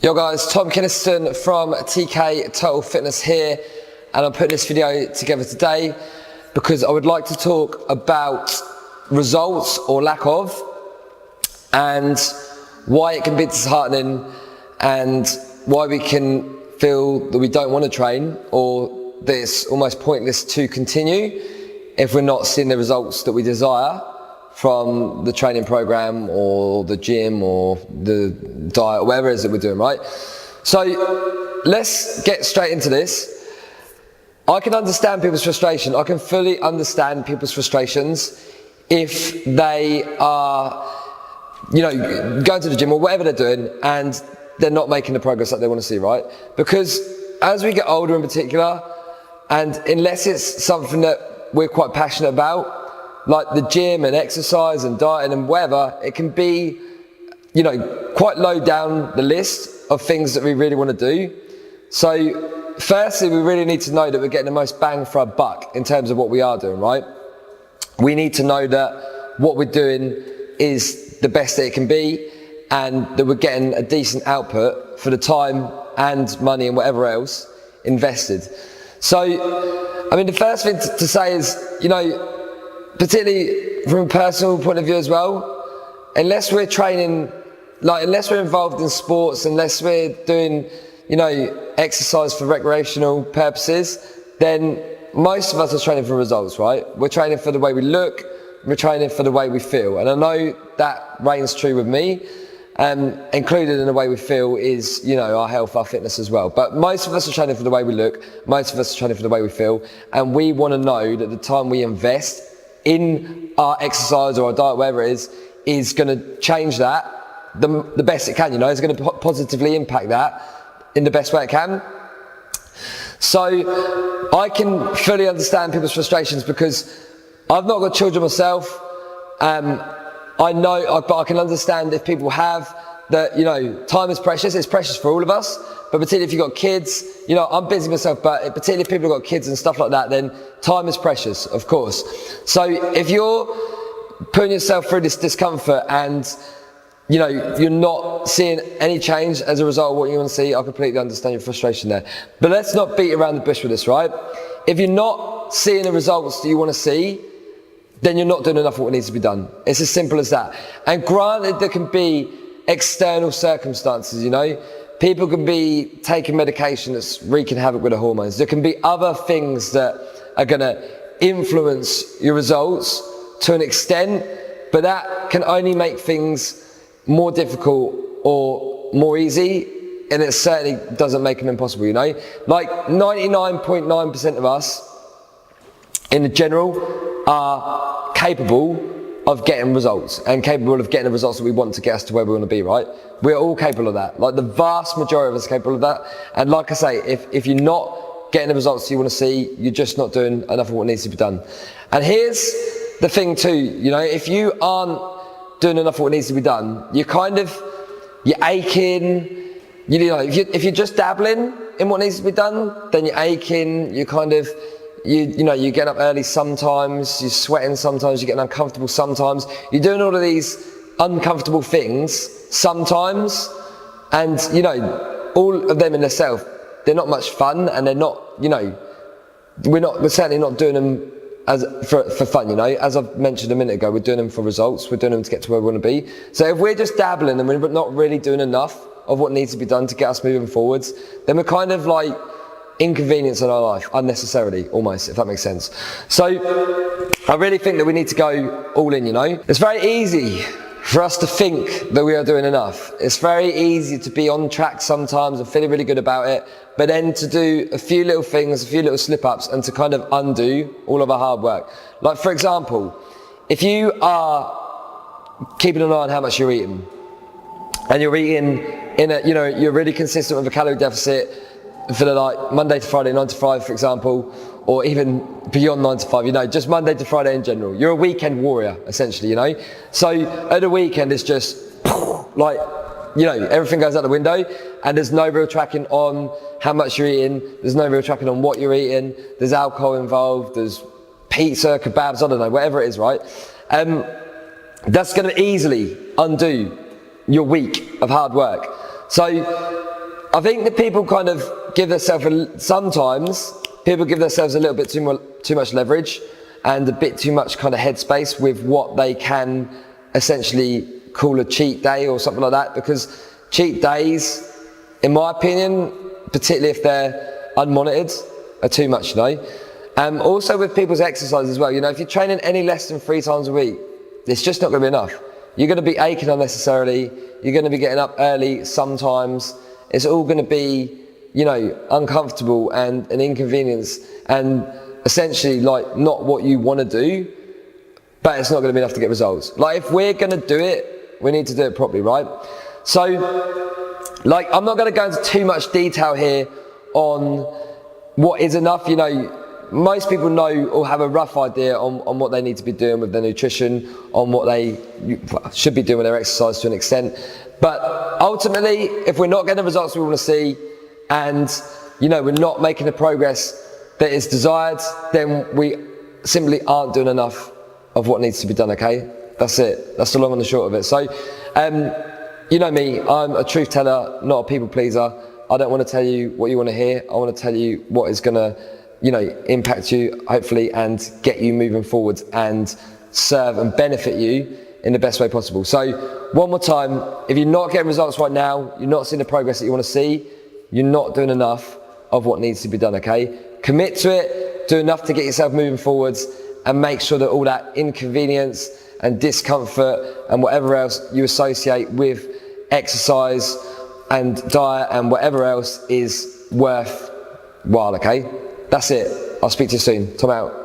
Yo guys, Tom Kinniston from TK Total Fitness here, and I'm putting this video together today because I would like to talk about results or lack of, and why it can be disheartening, and why we can feel that we don't want to train, or that it's almost pointless to continue if we're not seeing the results that we desire from the training program or the gym or the diet or whatever it is that we're doing, right? So let's get straight into this. I can understand people's frustration. I can fully understand people's frustrations if they are, going to the gym or whatever they're doing and they're not making the progress that they want to see, right? Because as we get older in particular, and unless it's something that we're quite passionate about, like the gym and exercise and dieting and whatever, it can be, quite low down the list of things that we really want to do. So firstly, we really need to know that we're getting the most bang for our buck in terms of what we are doing, right? We need to know that what we're doing is the best that it can be, and that we're getting a decent output for the time and money and whatever else invested. So, the first thing to say is, particularly from a personal point of view as well, unless we're training, unless we're involved in sports, unless we're doing, exercise for recreational purposes, then most of us are training for results, right? We're training for the way we look, we're training for the way we feel. And I know that reigns true with me. Included in the way we feel is, our health, our fitness as well. But most of us are training for the way we look, most of us are training for the way we feel, and we want to know that the time we invest in our exercise or our diet, whatever it is going to change that the best it can, it's going to positively impact that in the best way it can. So I can fully understand people's frustrations because I've not got children myself. I know, but I can understand if people have that, time is precious. It's precious for all of us, but particularly if you've got kids, I'm busy myself, but particularly if people have got kids and stuff like that, then time is precious, of course. So if you're putting yourself through this discomfort and, you're not seeing any change as a result of what you want to see, I completely understand your frustration there. But let's not beat around the bush with this, right? If you're not seeing the results that you want to see, then you're not doing enough of what needs to be done. It's as simple as that. And granted, there can be external circumstances, People can be taking medication that's wreaking havoc with the hormones. There can be other things that are going to influence your results to an extent, but that can only make things more difficult or more easy, and it certainly doesn't make them impossible, Like 99.9% of us, in the general, are capable of getting results and capable of getting the results that we want to get us to where we want to be, right? We're all capable of that. Like the vast majority of us are capable of that. And like I say, if you're not getting the results you want to see, you're just not doing enough of what needs to be done. And here's the thing too, if you aren't doing enough of what needs to be done, you're aching, if you're just dabbling in what needs to be done, then you're aching, you get up early sometimes, you're sweating sometimes, you're getting uncomfortable sometimes, you're doing all of these uncomfortable things sometimes, and all of them in themselves, they're not much fun, and they're not, we're certainly not doing them for fun, As I've mentioned a minute ago, we're doing them for results, we're doing them to get to where we want to be. So if we're just dabbling and we're not really doing enough of what needs to be done to get us moving forwards, then we're kind of like inconvenience in our life unnecessarily, almost, if that makes sense. So I really think that we need to go all in, It's very easy for us to think that we are doing enough. It's very easy to be on track sometimes and feeling really good about it, but then to do a few little things, a few little slip-ups, and to kind of undo all of our hard work. Like, for example, if you are keeping an eye on how much you're eating, and you're eating you're really consistent with a calorie deficit for the Monday to Friday, 9 to 5, for example, or even beyond 9 to 5, just Monday to Friday in general. You're a weekend warrior, essentially, So at the weekend, it's just everything goes out the window, and there's no real tracking on how much you're eating. There's no real tracking on what you're eating. There's alcohol involved. There's pizza, kebabs, I don't know, whatever it is, right? That's going to easily undo your week of hard work. So I think that people kind of give themselves, sometimes people give themselves a little bit too much leverage and a bit too much kind of headspace with what they can essentially call a cheat day or something like that, because cheat days, in my opinion, particularly if they're unmonitored, are too much, Also with people's exercise as well, if you're training any less than 3 times a week, it's just not going to be enough. You're going to be aching unnecessarily, you're going to be getting up early sometimes, it's all going to be, uncomfortable and an inconvenience and essentially like not what you want to do, but it's not going to be enough to get results. Like if we're going to do it, we need to do it properly, right? So like I'm not going to go into too much detail here on what is enough. Most people know or have a rough idea on what they need to be doing with their nutrition, on what they should be doing with their exercise to an extent. But ultimately, if we're not getting the results we want to see, and we're not making the progress that is desired, then we simply aren't doing enough of what needs to be done. Okay, that's it. That's the long and the short of it. So, you know me, I'm a truth teller, not a people pleaser. I don't want to tell you what you want to hear. I want to tell you what is going to impact you, hopefully, and get you moving forward and serve and benefit you in the best way possible. So one more time, if you're not getting results right now, you're not seeing the progress that you want to see, you're not doing enough of what needs to be done, okay? Commit to it, do enough to get yourself moving forwards, and make sure that all that inconvenience and discomfort and whatever else you associate with exercise and diet and whatever else is worthwhile, okay? That's it. I'll speak to you soon. Tom out.